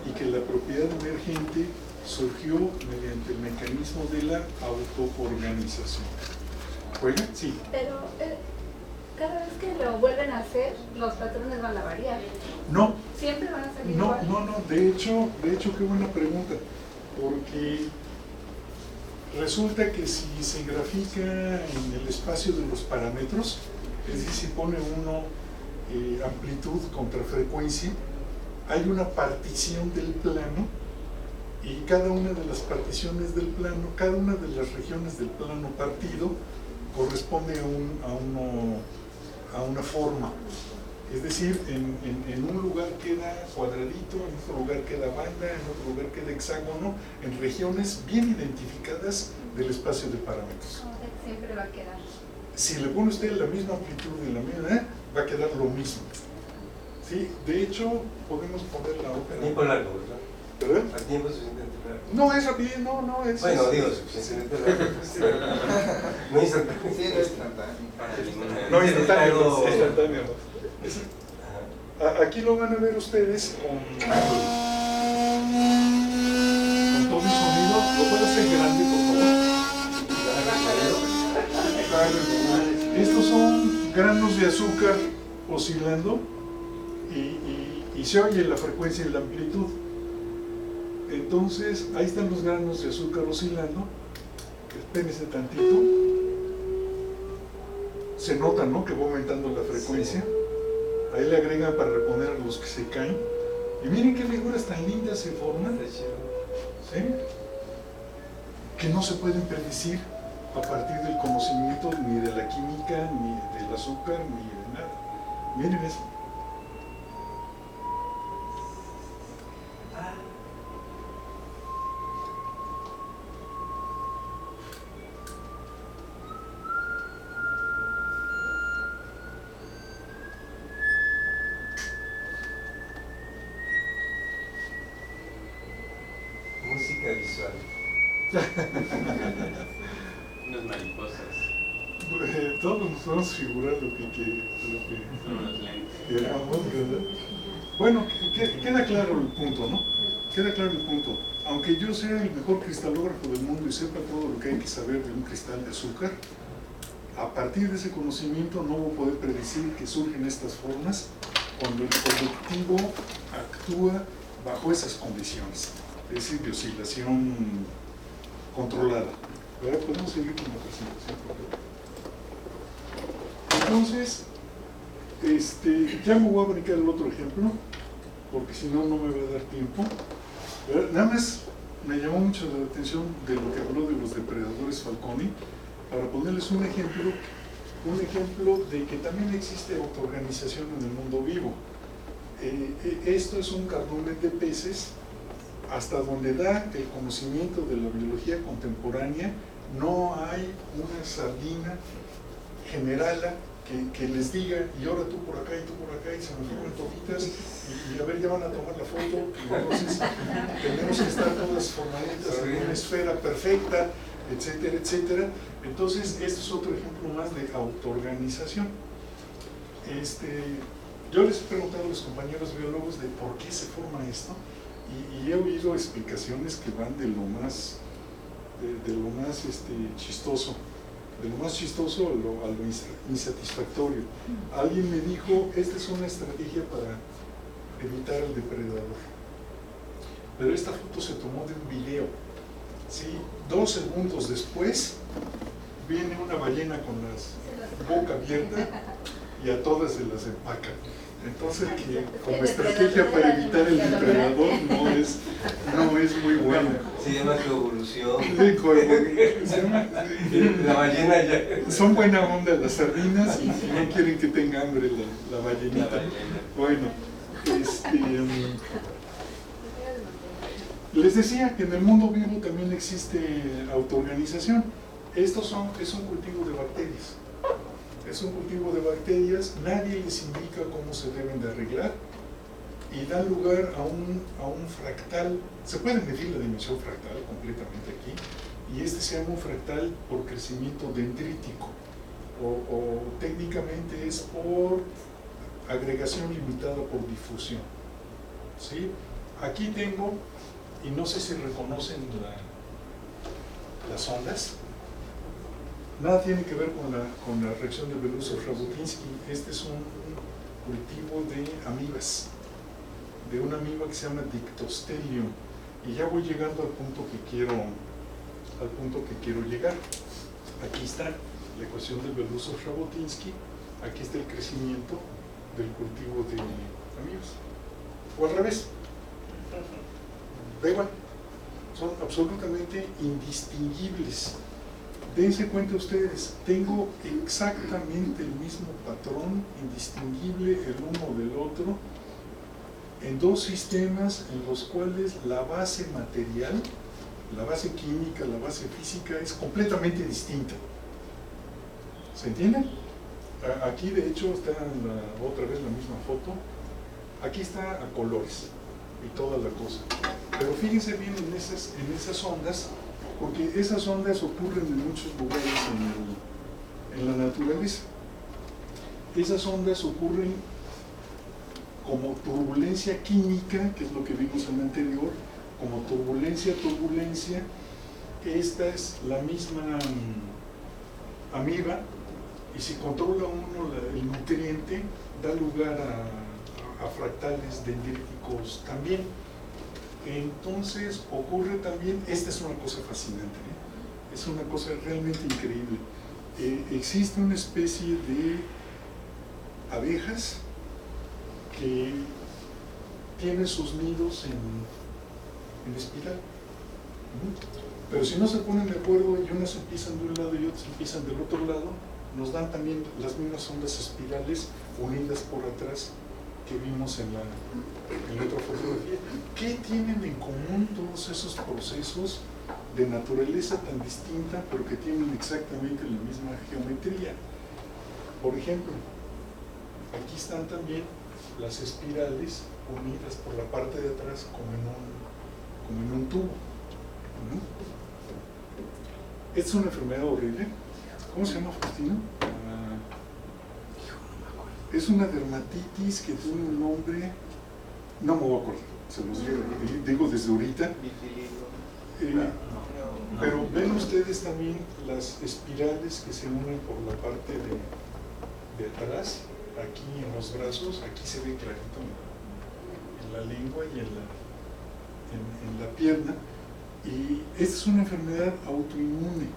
y que la propiedad emergente surgió mediante el mecanismo de la autoorganización. ¿Juega? Sí. Pero cada vez que lo vuelven a hacer, los patrones van a variar. No. Siempre van a salir No, igual. no, no. De hecho, qué buena pregunta. Porque resulta que si se grafica en el espacio de los parámetros, es decir, si pone uno amplitud contra frecuencia, hay una partición del plano y cada una de las particiones del plano, cada una de las regiones del plano partido corresponde a una forma. Es decir, en un lugar queda cuadradito, en otro lugar queda banda, en otro lugar queda hexágono, en regiones bien identificadas del espacio de parámetros. O sea, que siempre va a quedar. Si le pone usted la misma amplitud y la misma, va a quedar lo mismo. ¿Sí? De hecho, podemos poner la ópera. Tiempo largo, ¿verdad? ¿Verdad? Al tiempo suficientemente largo. No, es rápido, no es... Bueno, digo, suficientemente largo. No instantáneo. Sí, no es instantáneo. No, instantáneo. Pero- Instantáneo. Ajá. Aquí lo van a ver ustedes con todo el sonido. ¿Lo puedo hacer grande, por favor? Estos son granos de azúcar oscilando y se oye la frecuencia y la amplitud. Entonces, ahí están los granos de azúcar oscilando. Espérense tantito. Se nota, ¿no?, que va aumentando la frecuencia. Ahí le agregan para reponer a los que se caen. Y miren qué figuras tan lindas se forman. ¿Sí? Que no se pueden predecir a partir del conocimiento ni de la química, ni del azúcar, ni de nada. Miren eso. Música visual. Unas mariposas, Todos nos podemos figurar lo que son unos lentes. queramos, ¿verdad? Bueno, queda claro el punto, ¿no? Queda claro el punto. Aunque yo sea el mejor cristalógrafo del mundo y sepa todo lo que hay que saber de un cristal de azúcar, a partir de ese conocimiento no voy a poder predecir que surgen estas formas cuando el colectivo actúa bajo esas condiciones, es decir, de oscilación controlada. ¿Verdad? Podemos seguir con la presentación, por favor. Entonces, ya me voy a brincar el otro ejemplo, porque si no, no me va a dar tiempo. Nada más me llamó mucho la atención de lo que habló de los depredadores Falconi, para ponerles un ejemplo de que también existe autoorganización en el mundo vivo. Esto es un cardumen de peces, hasta donde da el conocimiento de la biología contemporánea, no hay una sardina generala que les diga, y ahora tú por acá y tú por acá, y se me forman toditas, y a ver, ya van a tomar la foto, y entonces tenemos que estar todas formaditas en una esfera perfecta, etcétera, etcétera. Entonces, este es otro ejemplo más de autoorganización. Yo les he preguntado a los compañeros biólogos de por qué se forma esto, y he oído explicaciones que van de lo más chistoso, de lo más chistoso a lo insatisfactorio. Alguien me dijo, esta es una estrategia para evitar al depredador. Pero esta foto se tomó de un video, ¿sí? 2 segundos después viene una ballena con la boca abierta y a todas se las empacan. Entonces, que como estrategia para evitar el depredador no es muy buena. Se llama coevolución. Sí, La ballena ya. son buena onda las sardinas y no quieren que tenga hambre la ballenita. Bueno, les decía que en el mundo vivo también existe autoorganización. Es un cultivo de bacterias. Es un cultivo de bacterias, nadie les indica cómo se deben de arreglar y dan lugar a un fractal. Se puede medir la dimensión fractal completamente aquí, y este se llama un fractal por crecimiento dendrítico, o técnicamente es por agregación limitada por difusión. ¿Sí? Aquí tengo, y no sé si reconocen las ondas. Nada tiene que ver con la reacción de Belousov-Jabotinsky. Este es un cultivo de amibas, de una amiba que se llama Dictostelium. Y ya voy llegando al punto que quiero llegar. Aquí está la ecuación de Belousov-Jabotinsky, aquí está el crecimiento del cultivo de amibas. O al revés. Da igual. Son absolutamente indistinguibles. Dense cuenta ustedes, tengo exactamente el mismo patrón, indistinguible el uno del otro, en 2 sistemas en los cuales la base material, la base química, la base física es completamente distinta. ¿Se entiende? Aquí de hecho está otra vez la misma foto, aquí está a colores y toda la cosa. Pero fíjense bien en esas ondas, porque esas ondas ocurren en muchos lugares en la naturaleza. Esas ondas ocurren como turbulencia química, que es lo que vimos en el anterior, como turbulencia. Esta es la misma amiba, y si controla uno el nutriente, da lugar a fractales dendríticos también. Entonces ocurre también, esta es una cosa fascinante, es una cosa realmente increíble. Existe una especie de abejas que tienen sus nidos en espiral. Pero si no se ponen de acuerdo y unas empiezan de un lado y otras empiezan del otro lado, nos dan también las mismas ondas espirales unidas por atrás que vimos en la otra fotografía. ¿Qué tienen en común todos esos procesos de naturaleza tan distinta, pero que tienen exactamente la misma geometría? Por ejemplo, aquí están también las espirales unidas por la parte de atrás como en un tubo. Esta es una enfermedad horrible. ¿Cómo se llama, Faustino? Es una dermatitis que tiene un nombre, no me voy a acordar, se los digo desde ahorita. Pero ven ustedes también las espirales que se unen por la parte de atrás, aquí en los brazos, aquí se ve clarito en la lengua y en la pierna. Y esta es una enfermedad autoinmune.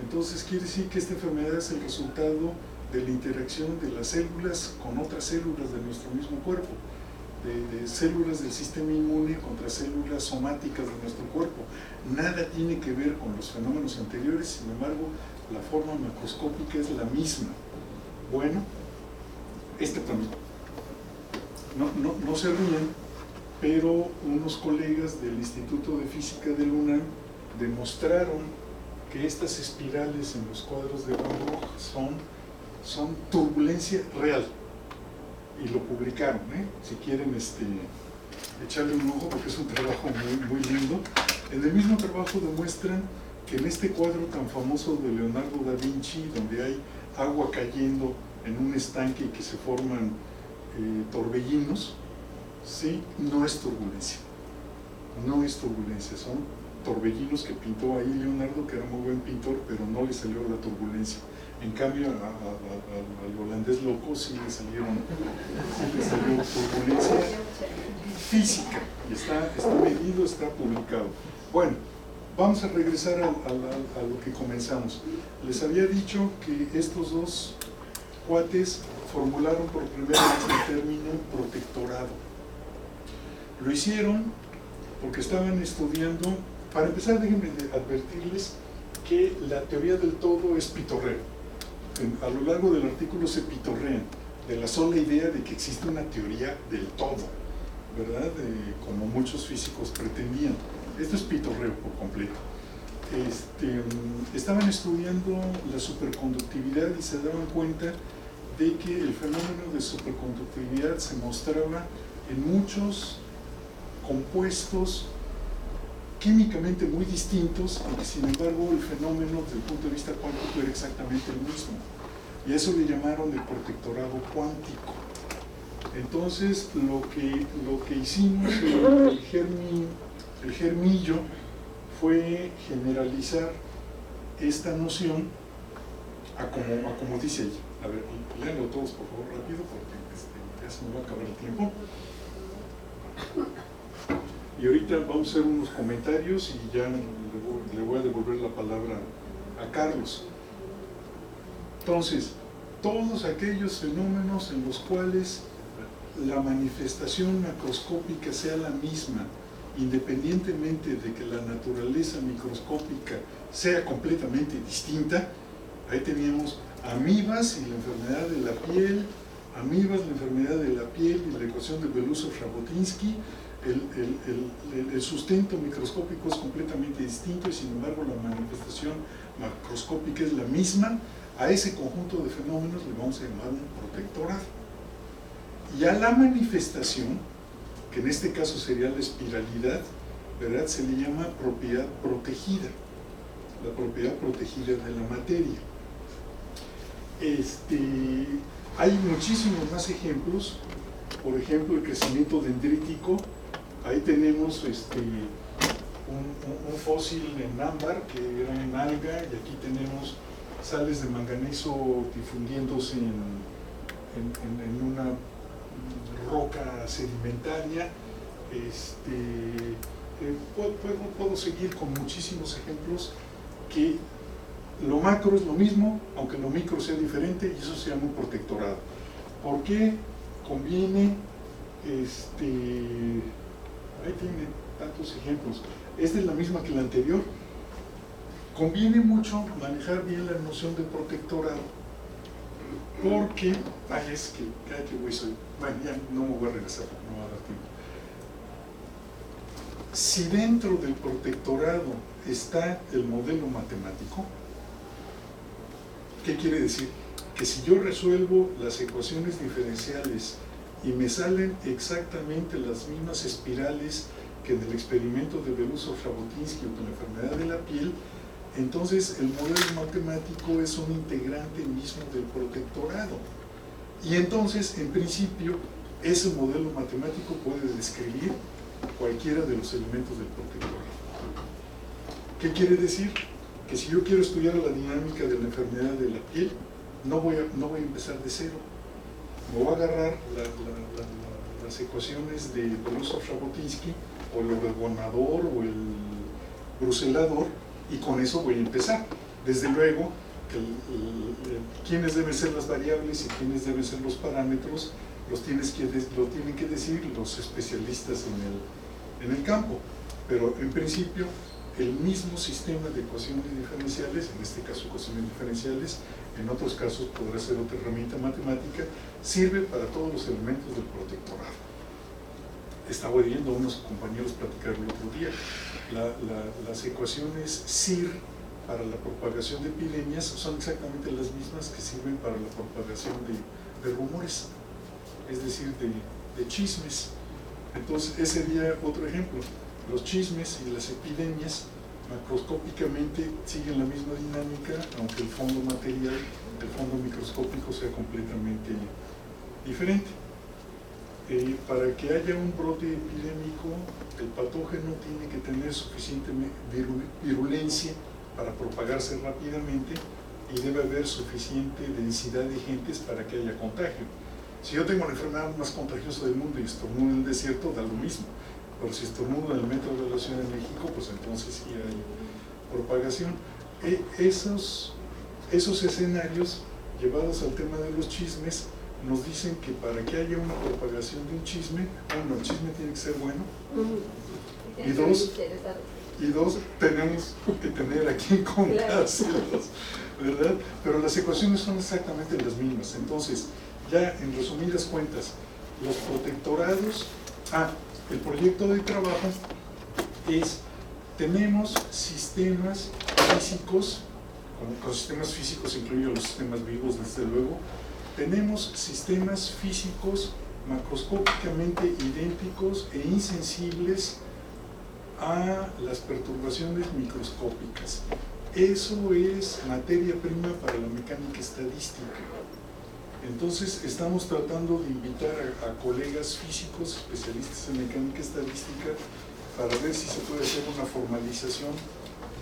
Entonces quiere decir que esta enfermedad es el resultado de la interacción de las células con otras células de nuestro mismo cuerpo, de células del sistema inmune contra células somáticas de nuestro cuerpo. Nada tiene que ver con los fenómenos anteriores, sin embargo, la forma macroscópica es la misma. Bueno, este también. No se ríen, pero unos colegas del Instituto de Física del UNAM demostraron que estas espirales en los cuadros de Van Gogh son turbulencia real, y lo publicaron, si quieren echarle un ojo, porque es un trabajo muy lindo. En el mismo trabajo demuestran que en este cuadro tan famoso de Leonardo da Vinci, donde hay agua cayendo en un estanque y que se forman torbellinos, ¿sí? No es turbulencia, son torbellinos que pintó ahí Leonardo, que era muy buen pintor, pero no le salió la turbulencia. En cambio, al holandés loco sí le salió turbulencia física, y está medido, está publicado. Bueno, vamos a regresar a lo que comenzamos. Les había dicho que estos dos cuates formularon por primera vez el término protectorado. Lo hicieron porque estaban estudiando, para empezar déjenme advertirles que la teoría del todo es pitorreo. A lo largo del artículo se pitorrean de la sola idea de que existe una teoría del todo, ¿verdad? Como muchos físicos pretendían. Esto es pitorreo por completo. Estaban estudiando la superconductividad y se daban cuenta de que el fenómeno de superconductividad se mostraba en muchos compuestos químicamente muy distintos, aunque sin embargo el fenómeno desde el punto de vista cuántico era exactamente el mismo. Y a eso le llamaron el protectorado cuántico. Entonces lo que hicimos el germillo fue generalizar esta noción a como dice allí. A ver, léanlo todos por favor rápido porque ya se me va a acabar el tiempo. Y ahorita vamos a hacer unos comentarios y ya le voy a devolver la palabra a Carlos. Entonces, todos aquellos fenómenos en los cuales la manifestación macroscópica sea la misma, independientemente de que la naturaleza microscópica sea completamente distinta, ahí teníamos amibas y la enfermedad de la piel, amibas, la enfermedad de la piel y la ecuación de Belousov-Jabotinsky. El sustento microscópico es completamente distinto y sin embargo la manifestación macroscópica es la misma. A ese conjunto de fenómenos le vamos a llamar un protectorado. Y a la manifestación, que en este caso sería la espiralidad, ¿verdad?, se le llama propiedad protegida, la propiedad protegida de la materia. Hay muchísimos más ejemplos. Por ejemplo, el crecimiento dendrítico. Ahí tenemos un fósil en ámbar que era en alga, y aquí tenemos sales de manganeso difundiéndose en una roca sedimentaria. Puedo seguir con muchísimos ejemplos que lo macro es lo mismo, aunque lo micro sea diferente, y eso se llama un protectorado. ¿Por qué conviene? Ahí tiene tantos ejemplos. Esta es la misma que la anterior. Conviene mucho manejar bien la noción de protectorado, porque, es que, güey soy. Bueno, ya no me voy a regresar, no va a dar tiempo. Si dentro del protectorado está el modelo matemático, ¿qué quiere decir? Que si yo resuelvo las ecuaciones diferenciales y me salen exactamente las mismas espirales que en el experimento de Belousov-Jabotinsky o con la enfermedad de la piel, entonces el modelo matemático es un integrante mismo del protectorado. Y entonces, en principio, ese modelo matemático puede describir cualquiera de los elementos del protectorado. ¿Qué quiere decir? Que si yo quiero estudiar la dinámica de la enfermedad de la piel, no voy a empezar de cero. Me voy a agarrar las ecuaciones de Belousov-Jabotinsky, o el orgonador o el bruselador, y con eso voy a empezar. Desde luego, quiénes deben ser las variables y quiénes deben ser los parámetros, lo tienen que decir los especialistas en el campo. Pero en principio, el mismo sistema de ecuaciones diferenciales, en este caso ecuaciones diferenciales, en otros casos podrá ser otra herramienta matemática, sirve para todos los elementos del protectorado. Estaba oyendo a unos compañeros platicar el otro día. Las ecuaciones SIR para la propagación de epidemias son exactamente las mismas que sirven para la propagación de rumores, es decir, de chismes. Entonces, ese sería otro ejemplo. Los chismes y las epidemias macroscópicamente siguen la misma dinámica, aunque el fondo material, el fondo microscópico sea completamente diferente. Para que haya un brote epidémico, el patógeno tiene que tener suficiente virulencia para propagarse rápidamente y debe haber suficiente densidad de gentes para que haya contagio. Si yo tengo la enfermedad más contagiosa del mundo y estornudo en el desierto, da lo mismo. Pero si estornudo en el metro de la Ciudad de México, pues entonces sí hay propagación. Esos escenarios, llevados al tema de los chismes, nos dicen que para que haya una propagación de un chisme, el chisme tiene que ser bueno. Y dos, tenemos que tener a quien contárselos, ¿verdad? Pero las ecuaciones son exactamente las mismas. Entonces, ya en resumidas cuentas, los protectorados, el proyecto de trabajo es, tenemos sistemas físicos, con sistemas físicos incluyo los sistemas vivos desde luego, tenemos sistemas físicos macroscópicamente idénticos e insensibles a las perturbaciones microscópicas. Eso es materia prima para la mecánica estadística. Entonces estamos tratando de invitar a colegas físicos, especialistas en mecánica estadística, para ver si se puede hacer una formalización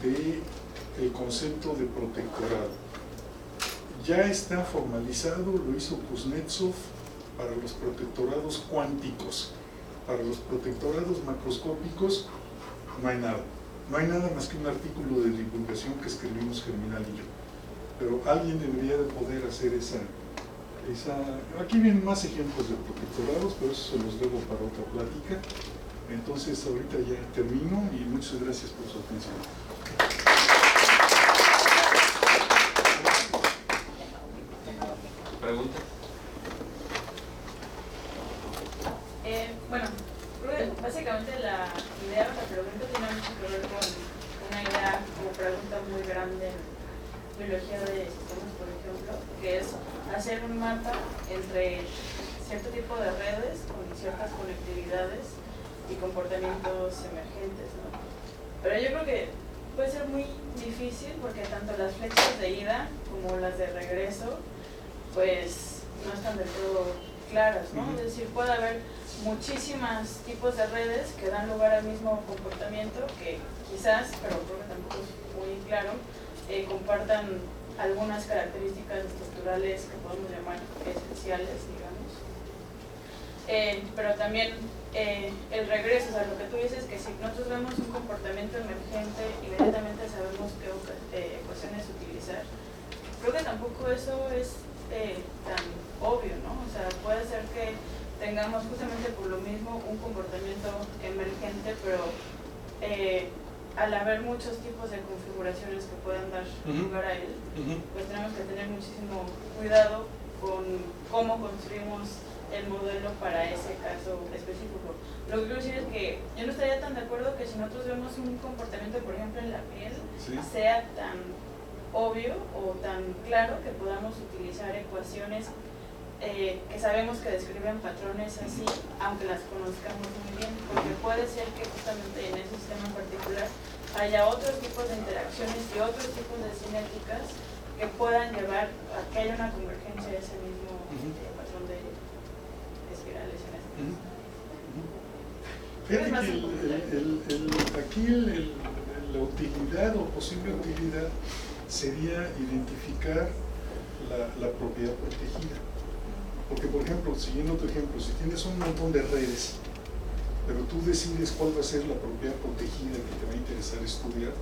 del concepto de protectorado. Ya está formalizado, lo hizo Kuznetsov para los protectorados cuánticos. Para los protectorados macroscópicos no hay nada. No hay nada más que un artículo de divulgación que escribimos Germinal y yo. Pero alguien debería de poder hacer esa... Aquí vienen más ejemplos de protectorados, pero eso se los debo para otra plática. Entonces ahorita ya termino y muchas gracias por su atención. ¿Preguntas? Bueno, básicamente la idea de la pregunta tiene mucho que ver con una idea como pregunta muy grande en biología de sistemas, por ejemplo, que es hacer un mapa entre cierto tipo de redes con ciertas conectividades y comportamientos emergentes, ¿no? Pero yo creo que puede ser muy difícil porque tanto las flechas de ida como las de regreso pues no están del todo claras, ¿no? Es decir, puede haber muchísimos tipos de redes que dan lugar al mismo comportamiento que quizás, pero creo que tampoco es muy claro, compartan algunas características estructurales que podemos llamar esenciales, digamos. Pero también el regreso, o sea, lo que tú dices, que si nosotros vemos un comportamiento emergente, inmediatamente sabemos qué ecuaciones utilizar. Creo que tampoco eso es tan obvio, ¿no? O sea, puede ser que tengamos justamente por lo mismo un comportamiento emergente, pero al haber muchos tipos de configuraciones que puedan dar lugar a él, pues tenemos que tener muchísimo cuidado con cómo construimos el modelo para ese caso específico. Lo que quiero decir es que yo no estaría tan de acuerdo que si nosotros vemos un comportamiento, por ejemplo, en la piel, sea tan obvio o tan claro que podamos utilizar ecuaciones que sabemos que describen patrones así, aunque las conozcamos muy bien, porque puede ser que justamente en ese sistema en particular haya otros tipos de interacciones y otros tipos de cinéticas que puedan llevar a que haya una convergencia de ese mismo patrón de espirales en este caso. Fíjate que aquí la utilidad o posible utilidad sería identificar la propiedad protegida. Porque, por ejemplo, siguiendo tu ejemplo, si tienes un montón de redes, pero tú decides cuál va a ser la propiedad protegida que te va a interesar estudiar,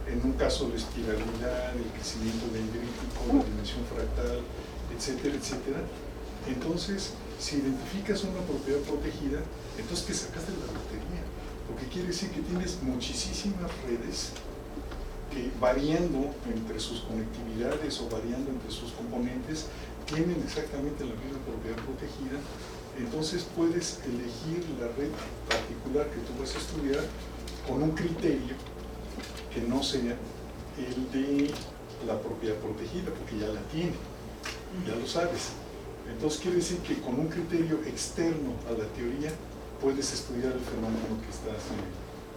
en un caso la espiralidad, el crecimiento dendrítico, la dimensión fractal, etcétera, etcétera, entonces, si identificas una propiedad protegida, entonces te sacas de la lotería, porque quiere decir que tienes muchísimas redes que variando entre sus conectividades o variando entre sus componentes tienen exactamente la misma propiedad protegida. Entonces puedes elegir la red particular que tú vas a estudiar con un criterio que no sea el de la propiedad protegida, porque ya la tiene, ya lo sabes. Entonces quiere decir que con un criterio externo a la teoría puedes estudiar el fenómeno que estás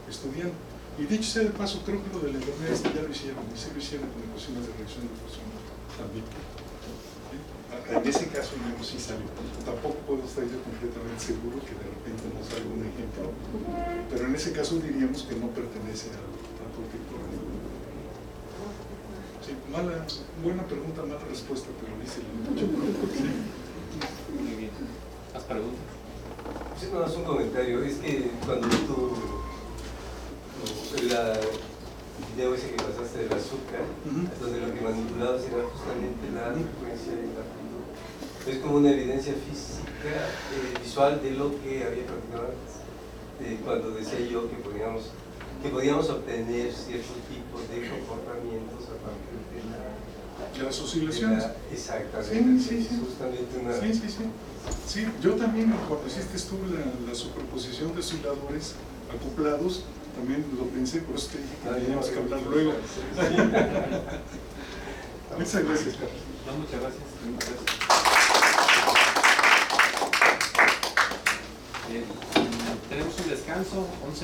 estudiando. Y dicho sea de paso, creo que lo de la enfermedad ya lo hicieron, y sí lo hicieron con ecuaciones de reacción de fusión también. En ese caso, digamos, sí salió. Tampoco puedo estar yo completamente seguro que de repente nos salga un ejemplo, pero en ese caso diríamos que no pertenece al protectorado. Sí, buena pregunta, mala respuesta, pero dice mucho. Muy bien. ¿Más preguntas? Sí, más un comentario. Es que cuando vi el video ese que pasaste del azúcar, donde lo que manipulabas era justamente la frecuencia y la amplitud. Es como una evidencia física, visual de lo que había practicado antes. Cuando decía yo que podíamos obtener ciertos tipos de comportamientos a partir de las oscilaciones. Exactamente. Sí. Justamente una... Sí, yo también cuando hiciste tú la superposición de osciladores acoplados, también lo pensé, por eso te dije que teníamos que hablar luego. Muchas gracias, Carlos. No, muchas gracias. Bien, tenemos un descanso, 11.